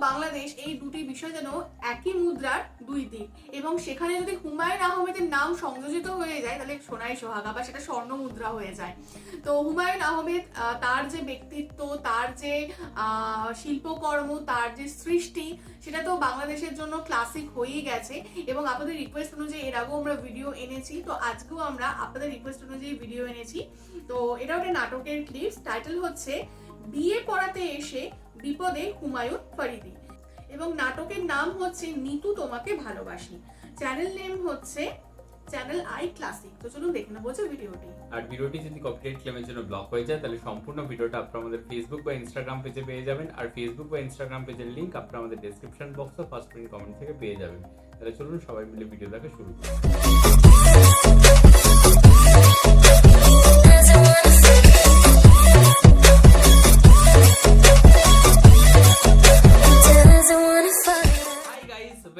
বাংলাদেশ এই দুটি বিষয় যেন একই মুদ্রার দুই দিক, এবং সেখানে যদি হুমায়ুন আহমেদের নাম সংযোজিত হয়ে যায় তাহলে সোনাই সোহাগা বা সেটা স্বর্ণ মুদ্রা হয়ে যায়। তো হুমায়ুন আহমেদ তার যে ব্যক্তিত্ব, তার যে শিল্পকর্ম, তার যে সৃষ্টি, সেটা তো বাংলাদেশের জন্য ক্লাসিক হয়েই গেছে। এবং আপনাদের রিকোয়েস্ট অনুযায়ী এর আগেও আমরা ভিডিও এনেছি, তো আজকেও আমরা আপনাদের রিকোয়েস্ট অনুযায়ী ভিডিও এনেছি। তো এটা একটা নাটকের ক্লিপস, টাইটেল হচ্ছে বিয়ে পড়াতে এসে বিপদে হুমায়ুন ফরিদি, এবং নাটকের নাম হচ্ছে নিতু তোমাকে ভালোবাসি, চ্যানেল নেম হচ্ছে চ্যানেল আই ক্লাসিক। তো চলুন দেখে নেবো ভিডিওটি। আর ভিডিওটি যদি কপিরাইট ক্লেমের জন্য ব্লক হয়ে যায় তাহলে সম্পূর্ণ ভিডিওটা আপনারা আমাদের ফেসবুক বা ইনস্টাগ্রাম পেজে পেয়ে যাবেন, আর ফেসবুক বা ইনস্টাগ্রাম পেজের লিংক আপনারা আমাদের ডেসক্রিপশন বক্সে ফার্স্ট প্রিন্ট কমেন্ট থেকে পেয়ে যাবেন। তাহলে চলুন সবাই মিলে ভিডিও দেখা শুরু করি।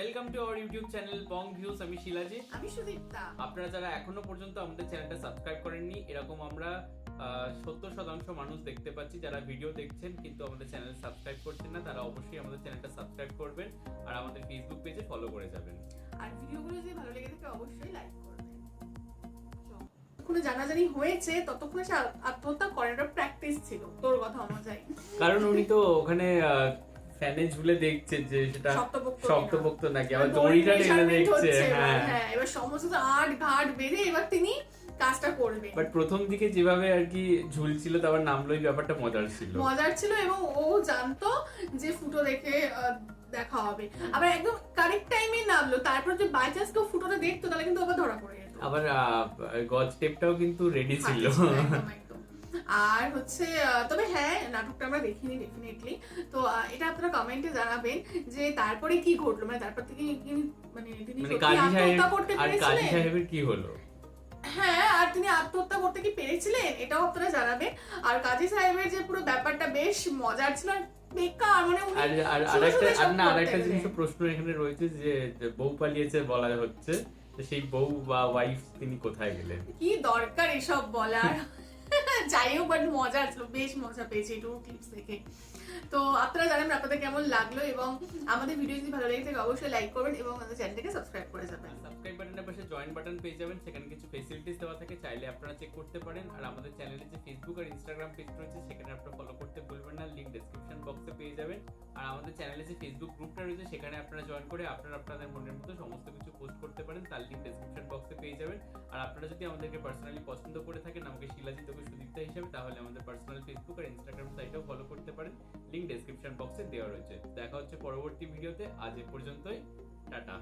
Welcome to our YouTube channel Bong views. আমি শিলাজি, আমি সুদীপ্তা। আপনারা যারা এখনো পর্যন্ত আমাদের চ্যানেলটা সাবস্ক্রাইব করেননি, এরকম আমরা 70% মানুষ দেখতে পাচ্ছি যারা ভিডিও দেখছেন কিন্তু আমাদের চ্যানেল সাবস্ক্রাইব করছেন না, তারা অবশ্যই আমাদের চ্যানেলটা সাবস্ক্রাইব করবেন আর আমাদের ফেসবুক পেজে ফলো করে যাবেন। আর ভিডিওগুলো যদি ভালো লেগে থাকে অবশ্যই লাইক করবেন। যতক্ষণে জানাজানি হয়েছে ততক্ষণে সে আত্মহত্যা করার প্র্যাকটিস ছিল তোর কথা অনুযায়ী, কারণ উনি তো ওখানে ফ্যানে ঝুলে দেখছে যে সেটা শক্তপোক্ত নাকি, আবার দড়িটা টেনে দেখছে। হ্যাঁ, এবার সমস্ত আট ঘাট বেঁধে এবার তিনি কাজটা করবে। বাট প্রথম দিকে যেভাবে আর কি ঝুলছিল তারপর নামলো, এই ব্যাপারটা মজার ছিল এবং ও জানতো যে ফুটো দেখে দেখা হবে, আবার একদম কারেক্ট টাইমে নামলো। তারপর যে বাই চান্স কেউ ফুটোটা দেখতো তাহলে কিন্তু আবার ধরা পড়ে যেত। আবার গজ টেপটাও কিন্তু রেডি ছিল। আর হচ্ছে তবে হ্যাঁ, নাটকটা আমরা দেখিনি ডেফিনেটলি। তো এটা আপনারা কমেন্টে জানাবেন যে তারপরে কি ঘটলো, মানে তারপর থেকে তিনি আত্মহত্যা করতে পেরেছিলেন, কাজী সাহেবের কি হলো। হ্যাঁ, আর তিনি আত্মহত্যা করতে কি পেরেছিলেন এটাও আপনারা জানাবেন। আর কাজী সাহেবের যে পুরো ব্যাপারটা বেশ মজার ছিল, বেকার মানে আরেকটা জিনিস প্রশ্ন এখানে রয়েছে যে বউ পালিয়েছে বলা হচ্ছে, সেই বউ বা ওয়াইফ তিনি কোথায় গেলেন, কি দরকার এসব বলার। যাই হোক, বাট মজা ছিল, বেশ মজা পেয়েছি একটু ক্লিপস দেখে। তো আপনারা জানেন আপনাদের কেমন লাগলো, এবং আমাদের ভিডিও যদি ভালো লেগে থাকে অবশ্যই লাইক করবেন এবং আমাদের চ্যানেলটাকে সাবস্ক্রাইব করে যাবেন। সাবস্ক্রাইব বাটনের পাশে জয়েন বাটন পেয়ে যাবেন, সেখানে কিছু ফ্যাসিলিটিস দেওয়া থাকে, চাইলে আপনারা চেক করতে পারেন। আর আমাদের চ্যানেলে যে ফেসবুক আর ইনস্টাগ্রাম পেজ রয়েছে সেখানে আপনারা ফলো করতে ভুলবেন না, লিংক ডেসক্রিপশন বক্সে পেয়ে যাবেন। আর আমাদের চ্যানেলে যে ফেসবুক গ্রুপটা রয়েছে সেখানে আপনারা জয়েন করে আপনারা আপনাদের মনের মতো সমস্ত কিছু পোস্ট করতে পারেন, তার লিংক ডেসক্রিপশন বক্সে পেয়ে যাবেন। আর আপনারা যদি আমাদেরকে পার্সোনালি পছন্দ করে থাকেন আমাকে শিলাজি তোকে সুদীপ্তা হিসেবে, তাহলে আমাদের পার্সোনাল ফেসবুক আর ইনস্টাগ্রাম সাইটেও ফলো করতে পারেন, লিংক ডেসক্রিপশন বক্সে দেওয়া রয়েছে। দেখা হচ্ছে পরবর্তী ভিডিওতে, আজ এ পর্যন্তই, টাটা।